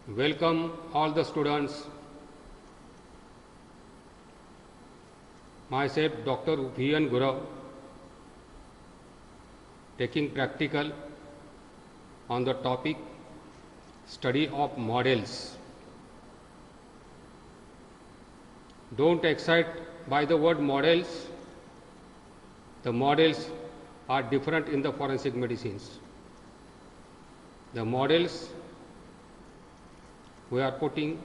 Welcome all the students. Myself Dr. V.N. Gurav, taking practical on the topic study of models. Don't excite by the word models. The models are different in the forensic medicines. The models we are putting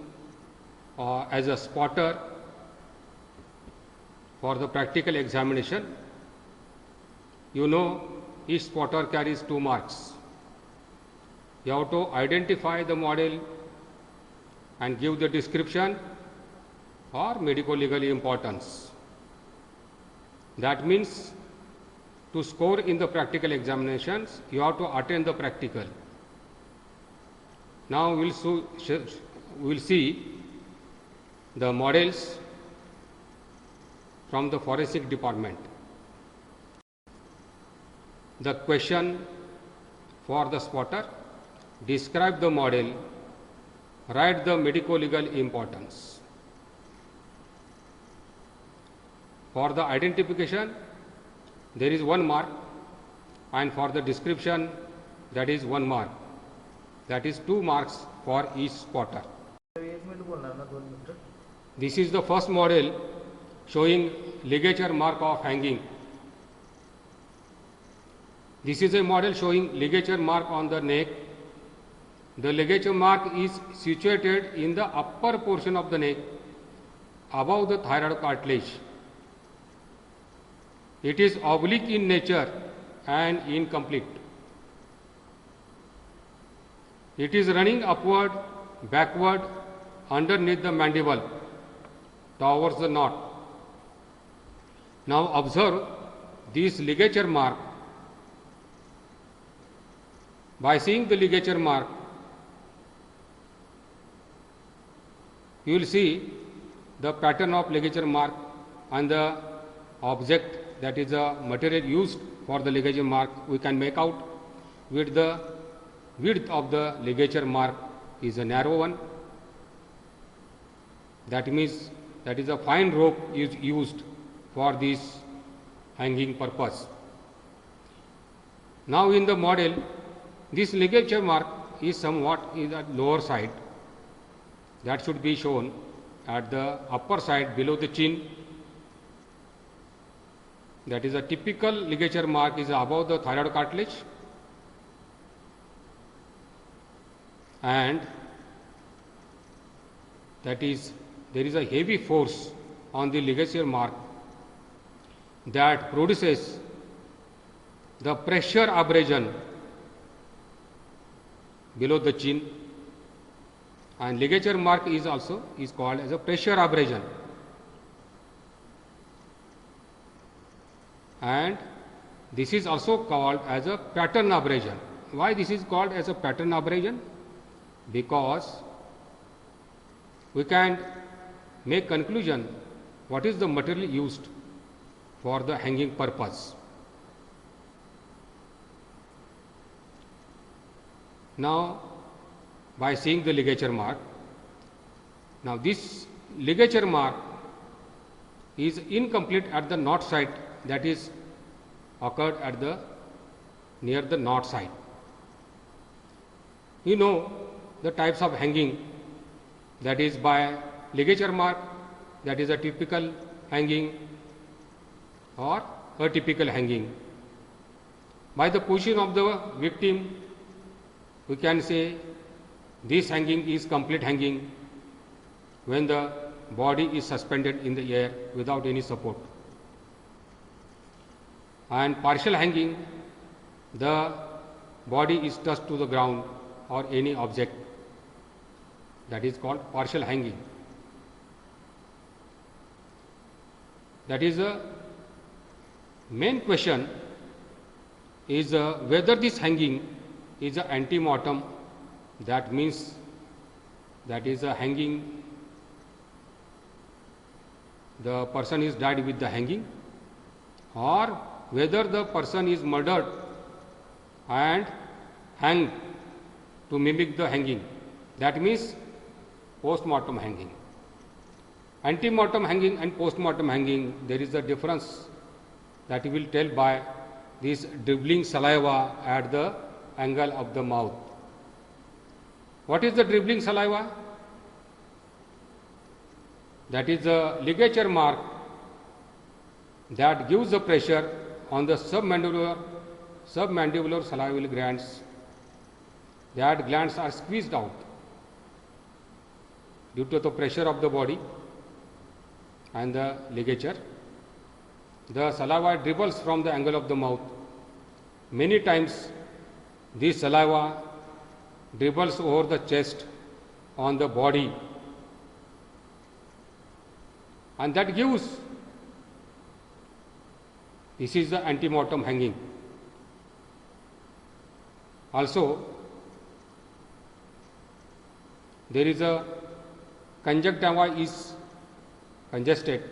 as a spotter for the practical examination. You know, each spotter carries 2 marks. You have to identify the model and give the description or medico-legal importance. That means to score in the practical examinations, you have to attend the practical. Now we will see the models from the forensic department. The question for the spotter: describe the model, write the medico-legal importance. For the identification, there is 1 mark, and for the description, that is 1 mark. That is 2 marks for each spotter. This is the first model showing ligature mark of hanging. This is a model showing ligature mark on the neck. The ligature mark is situated in the upper portion of the neck above the thyroid cartilage. It is oblique in nature and incomplete. It is running upward, backward, underneath the mandible, towards the knot. Now observe this ligature mark. By seeing the ligature mark, you will see the pattern of ligature mark and the object, that is the material used for the ligature mark, we can make out with the width of the ligature mark is a narrow one. That means that is a fine rope is used for this hanging purpose. Now in the model, this ligature mark is somewhat in the lower side. That should be shown at the upper side below the chin. That is a typical ligature mark is above the thyroid cartilage, and that is there is a heavy force on the ligature mark that produces the pressure abrasion below the chin, and ligature mark is also called as a pressure abrasion, and this is also called as a pattern abrasion. Why this is called as a pattern abrasion? Because we can make conclusion what is the material used for the hanging purpose. Now by seeing the ligature mark, now this ligature mark is incomplete at the knot side, that is occurred at the near the knot side. You know the types of hanging, that is by ligature mark, that is a typical hanging or atypical hanging. By the position of the victim, we can say this hanging is complete hanging when the body is suspended in the air without any support, and partial hanging, the body is touched to the ground or any object, that is called partial hanging. That is the main question is whether this hanging is a ante-mortem, that means that is a hanging, the person is died with the hanging, or whether the person is murdered and hanged to mimic the hanging. That means post-mortem hanging. Ante-mortem hanging and post-mortem hanging, there is a difference that you will tell by this dribbling saliva at the angle of the mouth. What is the dribbling saliva? That is a ligature mark that gives the pressure on the submandibular salivary glands. That glands are squeezed out due to the pressure of the body and the ligature. The saliva dribbles from the angle of the mouth. Many times this saliva dribbles over the chest on the body, and that gives, this is the ante-mortem hanging. Also, there is a conjunctiva is congested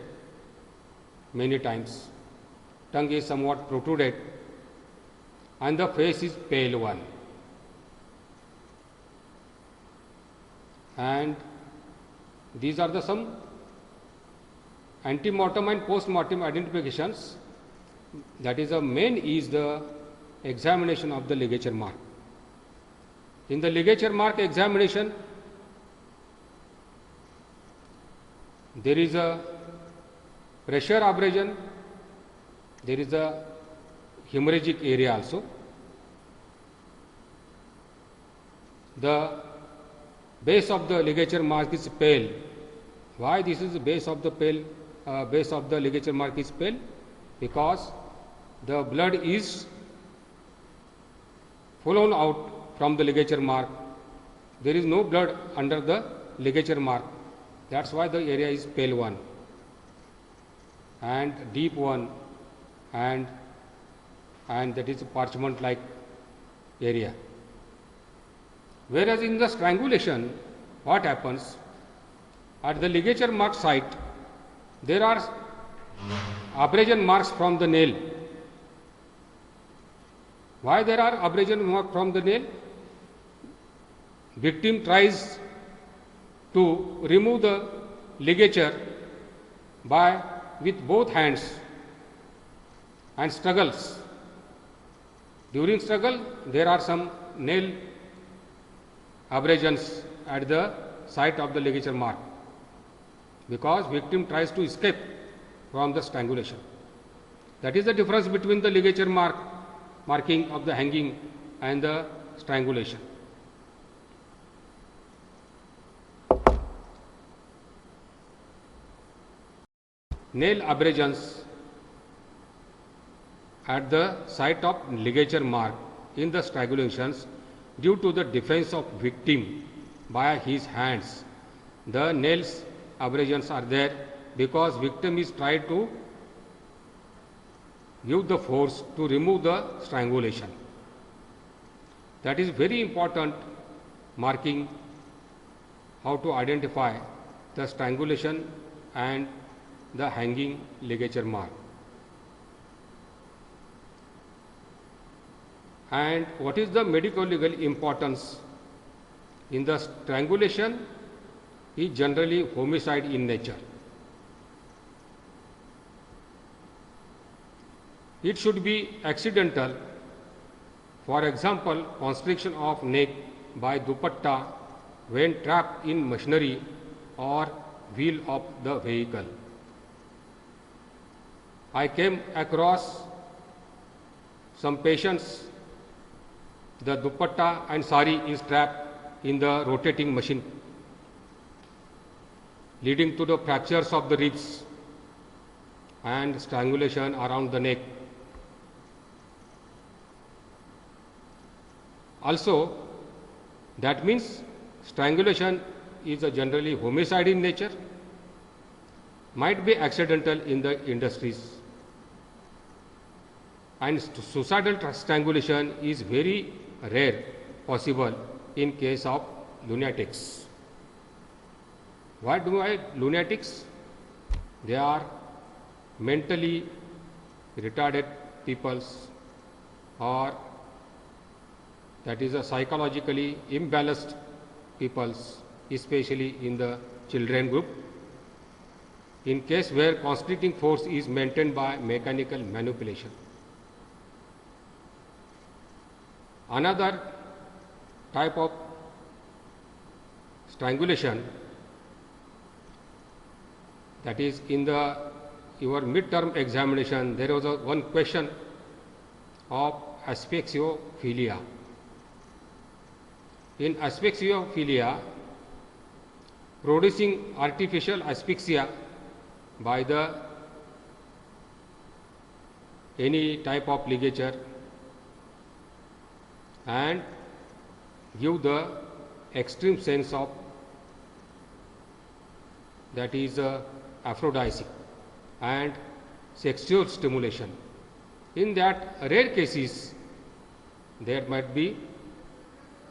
many times, tongue is somewhat protruded, and the face is pale one. And these are the some ante-mortem and post-mortem identifications. That is, the main is the examination of the ligature mark. In the ligature mark examination, there is a pressure abrasion, there is a hemorrhagic area also. The base of the ligature mark is pale. Why this is the base of the ligature mark is pale? Because the blood is flown out from the ligature mark. There is no blood under the ligature mark. That's why the area is pale one and deep one, and that is parchment like area. Whereas in the strangulation, what happens? At the ligature mark site, there are abrasion marks from the nail. Why there are abrasion marks from the nail? Victim tries to remove the ligature with both hands and struggles. During struggle, there are some nail abrasions at the site of the ligature mark, because victim tries to escape from the strangulation. That is the difference between the ligature marking of the hanging and the strangulation. Nail abrasions at the site of ligature mark in the strangulations due to the defense of victim by his hands. The nails abrasions are there because victim is trying to give the force to remove the strangulation. That is very important marking how to identify the strangulation and the hanging ligature mark. And what is the medico-legal importance? In the strangulation is generally homicide in nature. It should be accidental. For example, constriction of neck by dupatta when trapped in machinery or wheel of the vehicle. I came across some patients, the dupatta and sari is trapped in the rotating machine, leading to the fractures of the ribs and strangulation around the neck. Also, that means strangulation is a generally homicide in nature, might be accidental in the industries, and suicidal strangulation is very rare possible in case of lunatics. Why do I lunatics? They are mentally retarded peoples, or that is a psychologically imbalanced peoples, especially in the children group, in case where constricting force is maintained by mechanical manipulation. Another type of strangulation, that is in your midterm examination there was one question of asphyxiophilia. In asphyxiophilia, producing artificial asphyxia by the any type of ligature and give the extreme sense of, that is aphrodisiac and sexual stimulation. In that rare cases there might be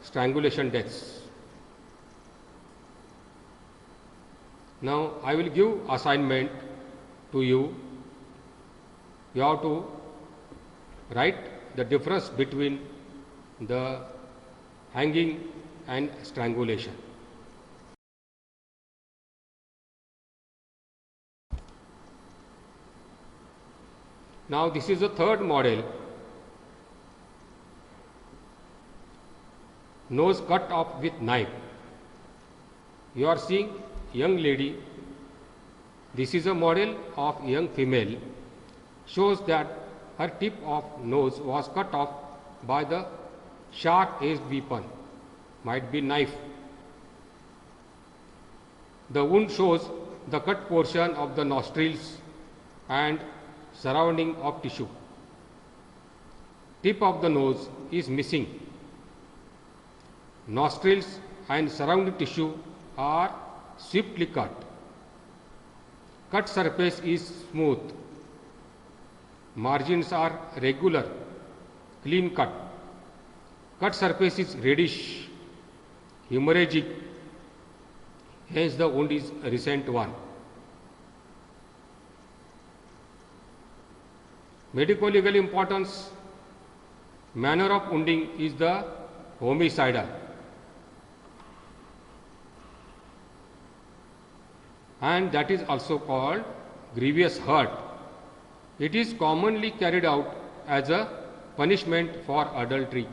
strangulation deaths. Now I will give assignment to you. You have to write the difference between the hanging and strangulation. Now this is the third model, nose cut off with knife. You are seeing young lady. This is a model of young female, shows that her tip of nose was cut off by the sharp edged weapon, might be knife. The wound shows the cut portion of the nostrils and surrounding of tissue. Tip of the nose is missing. Nostrils and surrounding tissue are swiftly cut. Cut surface is smooth. Margins are regular, clean cut. Cut surface is reddish, hemorrhagic, hence the wound is a recent one. Medico-legal importance, manner of wounding is the homicidal, and that is also called grievous hurt. It is commonly carried out as a punishment for adultery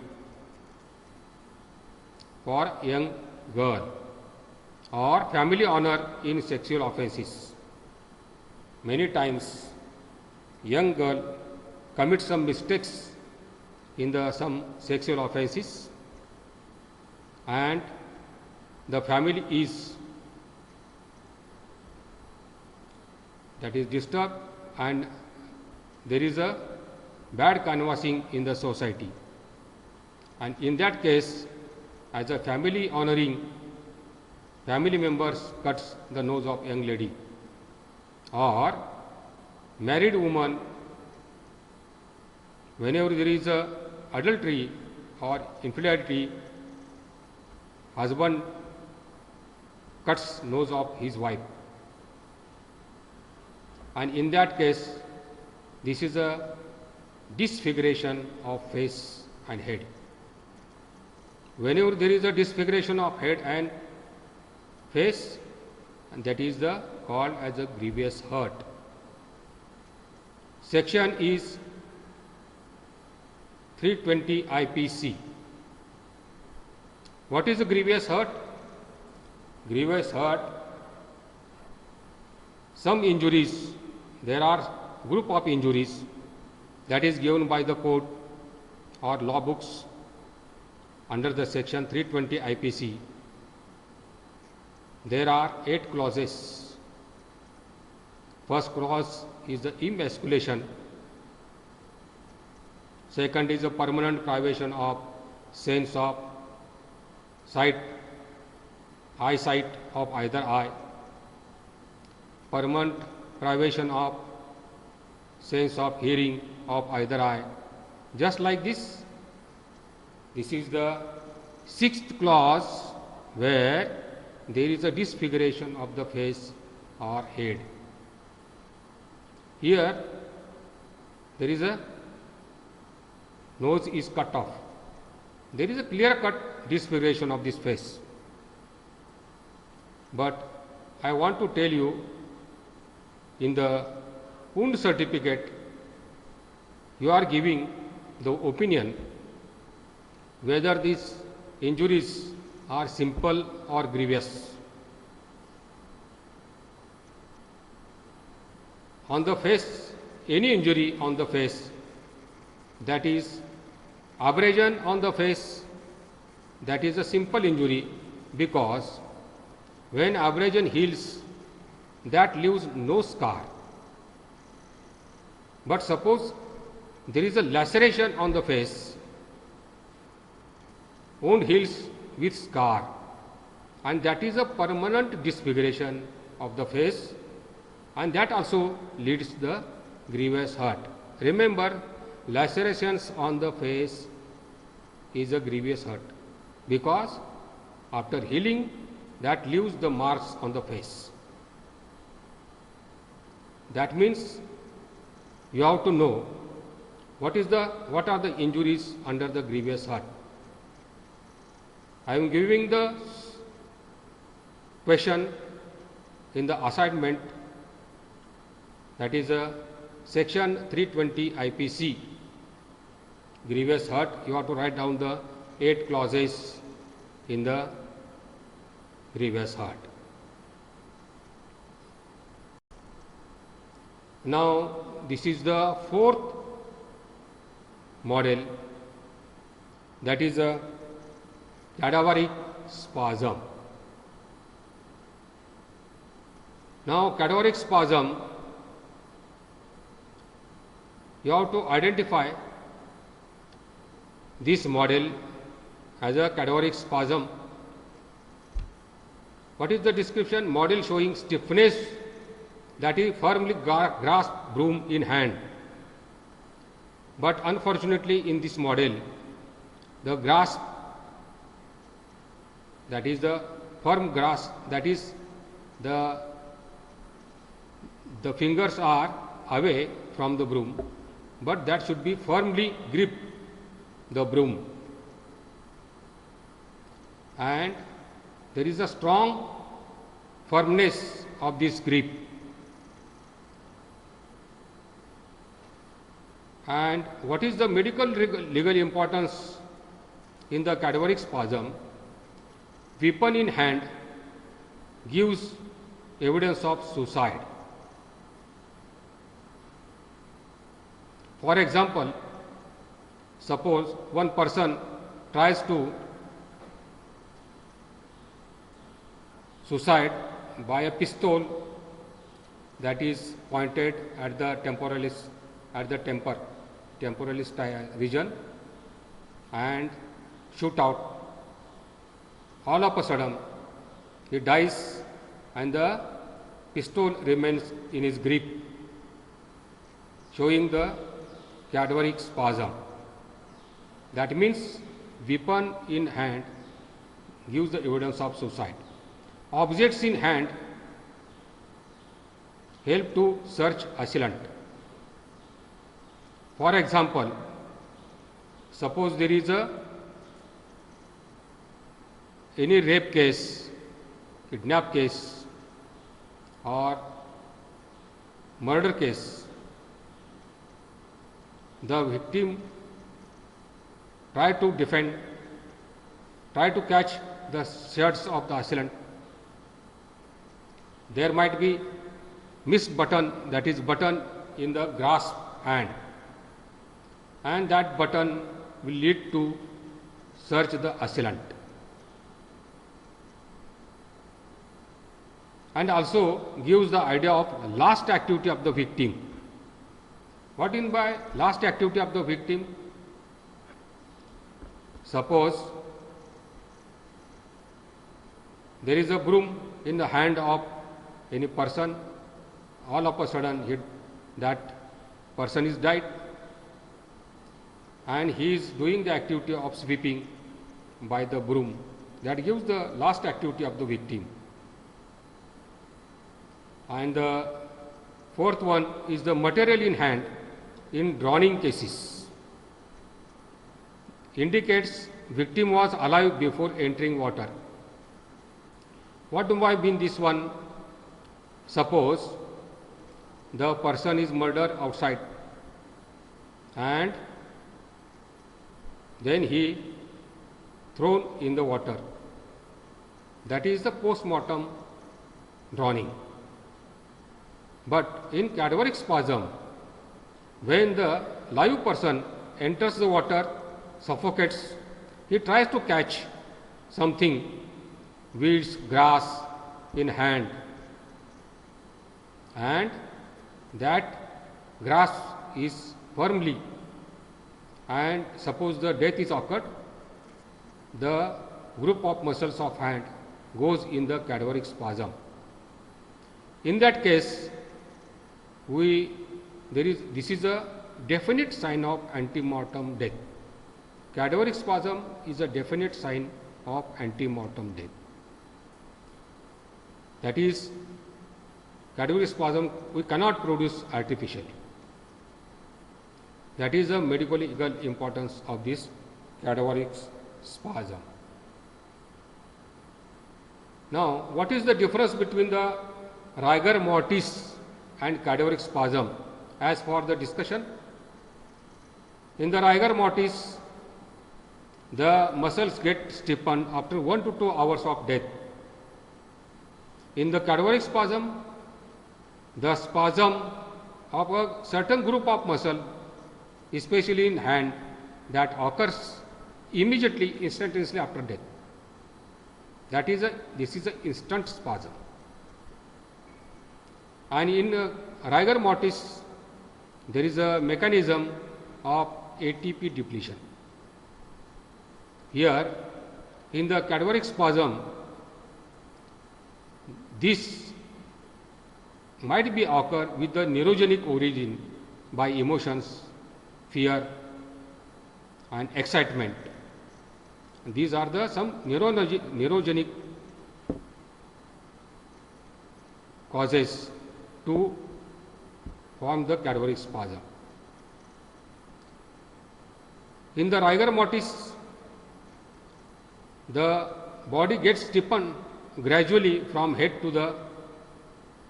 for young girl or family honor in sexual offences. Many times young girl commits some mistakes in some sexual offences and the family is disturbed and there is a bad canvassing in the society, and in that case, as a family honoring, family members cuts the nose of young lady, or married woman, whenever there is a adultery or infidelity, husband cuts nose of his wife, and in that case this is a disfiguration of face and head. Whenever there is a disfiguration of head and face, and that is called as a grievous hurt. Section is 320 IPC. What is a grievous hurt? Grievous hurt, some injuries, there are group of injuries that is given by the code or law books under the section 320 IPC. There are 8 clauses. First clause is the emasculation. Second is a permanent privation of sense of sight, eyesight of either eye. Permanent privation of sense of hearing of either eye. Just like this, this is the 6th clause where there is a disfiguration of the face or head. Here there is a nose is cut off. There is a clear cut disfiguration of this face. But I want to tell you, in the wound certificate, you are giving the opinion whether these injuries are simple or grievous. On the face, any injury on the face, that is abrasion on the face, that is a simple injury, because when abrasion heals, that leaves no scar. But suppose there is a laceration on the face, wound heals with scar, and that is a permanent disfiguration of the face, and that also leads to the grievous hurt. Remember, lacerations on the face is a grievous hurt, because after healing, that leaves the marks on the face. That means you have to know what are the injuries under the grievous hurt. I am giving the question in the assignment, that is section 320 IPC, grievous hurt. You have to write down the 8 clauses in the grievous hurt. Now, this is the 4th model, that is a cadaveric spasm. Now, cadaveric spasm, you have to identify this model as a cadaveric spasm. What is the description? Model showing stiffness, that is firmly grasp broom in hand. But unfortunately, in this model, the grasp, that is the firm grasp, that is the fingers are away from the broom, but that should be firmly grip the broom, and there is a strong firmness of this grip. And what is the medical legal importance in the cadaveric spasm? Weapon in hand gives evidence of suicide. For example, suppose one person tries to suicide by a pistol that is pointed at the temporalis, at the temporalis region, and shoot out. All of a sudden, he dies and the pistol remains in his grip, showing the cadaveric spasm. That means weapon in hand gives the evidence of suicide. Objects in hand help to search assailant. For example, suppose there is any rape case, kidnap case, or murder case, the victim try to defend, try to catch the shots of the assailant. There might be missed button, that is button in the grasp hand, and that button will lead to search the assailant. And also gives the idea of last activity of the victim. What in by last activity of the victim? Suppose there is a broom in the hand of any person, all of a sudden that person is died, and he is doing the activity of sweeping by the broom. That gives the last activity of the victim. And the 4th one is the material in hand in drowning cases. Indicates victim was alive before entering water. What do I mean this one? Suppose the person is murdered outside and then he thrown in the water. That is the post-mortem drowning. But in cadaveric spasm, when the live person enters the water, suffocates, he tries to catch something, weeds, grass in hand, and that grass is firmly, and suppose the death is occurred, the group of muscles of hand goes in the cadaveric spasm. In that case, this is a definite sign of ante-mortem death. Cadaveric spasm is a definite sign of ante-mortem death. That is, cadaveric spasm we cannot produce artificially. That is the medical legal importance of this cadaveric spasm. Now, what is the difference between the rigor mortis and cadaveric spasm as for the discussion? In the rigor mortis, the muscles get stiffened after 1 to 2 hours of death. In the cadaveric spasm, the spasm of a certain group of muscle, especially in hand, that occurs immediately, instantaneously after death. This is an instant spasm. And in rigor mortis, there is a mechanism of ATP depletion. Here, in the cadaveric spasm, this might be occur with the neurogenic origin by emotions, fear and excitement. These are some neurogenic causes to form the cadaveric spasm. In the rigor mortis, the body gets stiffened gradually from head to the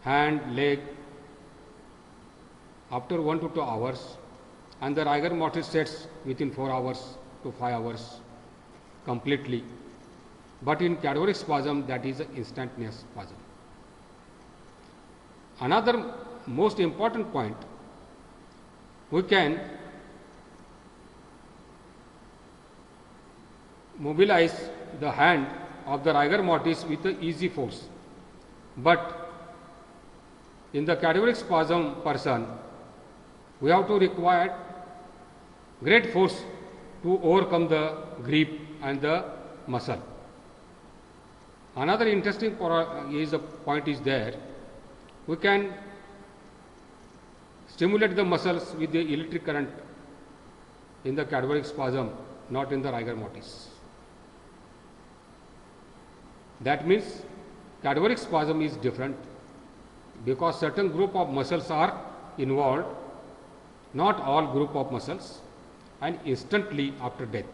hand, leg after 1 to 2 hours, and the rigor mortis sets within 4 hours to 5 hours completely. But in cadaveric spasm, that is an instantaneous spasm. Another most important point, we can mobilize the hand of the rigor mortis with an easy force, but in the cadaveric spasm person, we have to require great force to overcome the grip and the muscle. Another interesting point is there. We can stimulate the muscles with the electric current in the cadaveric spasm, not in the rigor mortis. That means cadaveric spasm is different because certain group of muscles are involved, not all group of muscles, and instantly after death.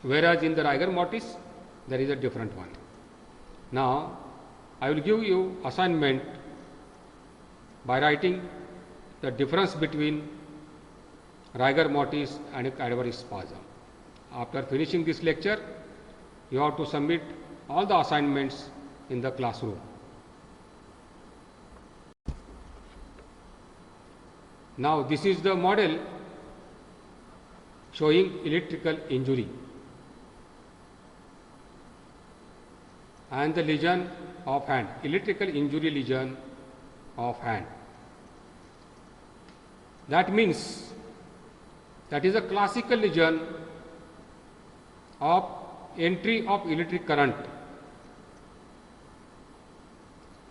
Whereas in the rigor mortis, there is a different one. Now, I will give you assignment by writing the difference between rigor mortis and cadaveric spasm. After finishing this lecture, you have to submit all the assignments in the classroom. Now, this is the model showing electrical injury and the lesion of hand, electrical injury lesion of hand. That means that is a classical lesion of entry of electric current,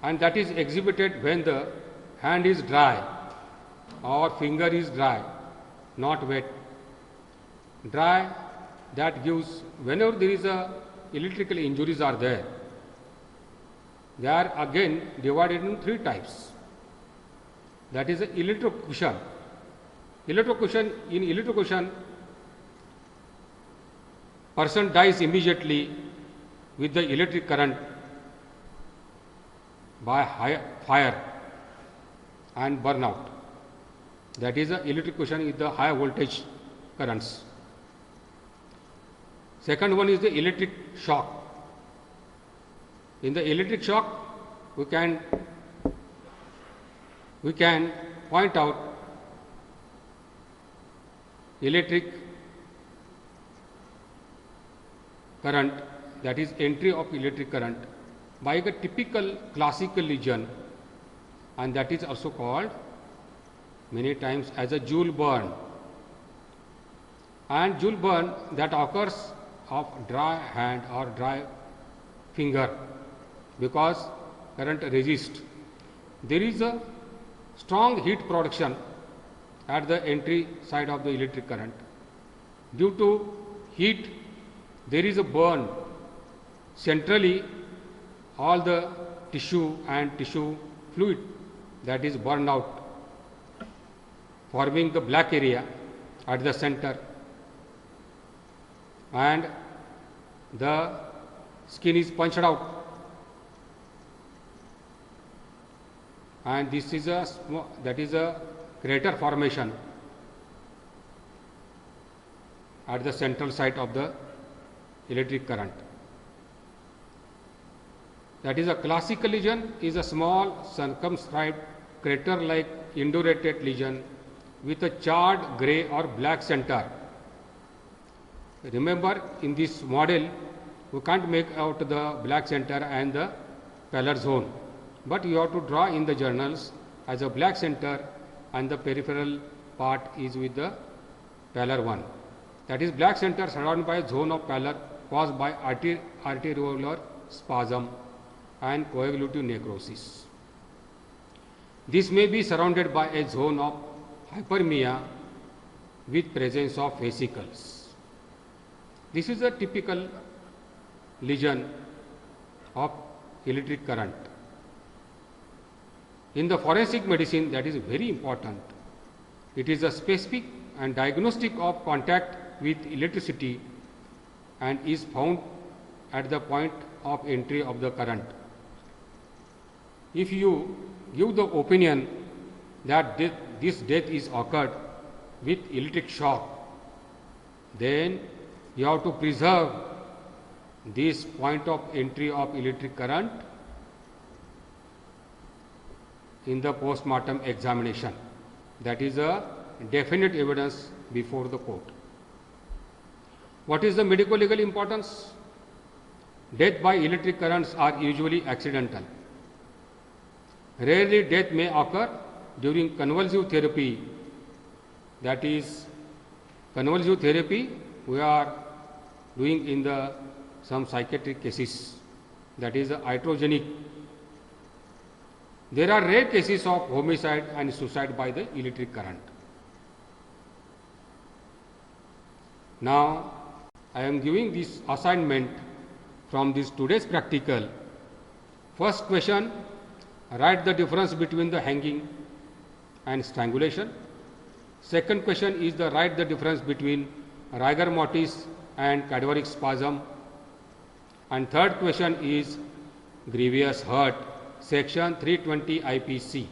and that is exhibited when the hand is dry or finger is dry, not wet. Dry, that gives, whenever there is a electrical injuries are there, they are again divided in 3 types. That is electrocution. In electrocution, person dies immediately with the electric current by fire and burnout. That is the electrocution with the high voltage currents. Second one is the electric shock. In the electric shock, we can point out electric current, that is entry of electric current by a typical classical lesion, and that is also called many times as a Joule burn. And Joule burn that occurs of dry hand or dry finger because current resists. There is a strong heat production at the entry side of the electric current. Due to heat, there is a burn. Centrally, all the tissue and tissue fluid that is burned out, forming the black area at the center, and the skin is punched out, and this is a crater formation at the central site of the electric current. That is a classical lesion is a small circumscribed crater like indurated lesion with a charred gray or black center. Remember, in this model we can't make out the black center and the pallor zone, but you have to draw in the journals as a black center and the peripheral part is with the pallor one. That is black center surrounded by a zone of pallor caused by arteriolar spasm and coagulative necrosis. This may be surrounded by a zone of hyperemia with presence of vesicles. This is a typical lesion of electric current. In the forensic medicine, that is very important. It is a specific and diagnostic of contact with electricity and is found at the point of entry of the current. If you give the opinion that this death is occurred with electric shock, then you have to preserve this point of entry of electric current in the post-mortem examination. That is a definite evidence before the court. What is the medico-legal importance? Death by electric currents are usually accidental. Rarely death may occur during convulsive therapy. That is, convulsive therapy we are doing in some psychiatric cases, that is iatrogenic. There are rare cases of homicide and suicide by the electric current. Now, I am giving this assignment from this today's practical. First question, write the difference between the hanging and strangulation. Second question is write the difference between rigor mortis and cadaveric spasm. And third question is grievous hurt, section 320 IPC.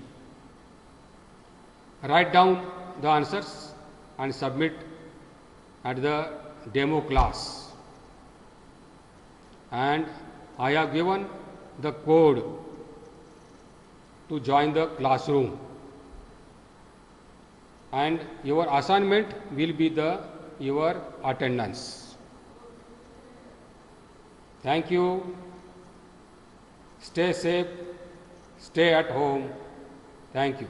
Write down the answers and submit at the demo class. And I have given the code to join the classroom. And your assignment will be your attendance. Thank you. Stay safe. Stay at home. Thank you.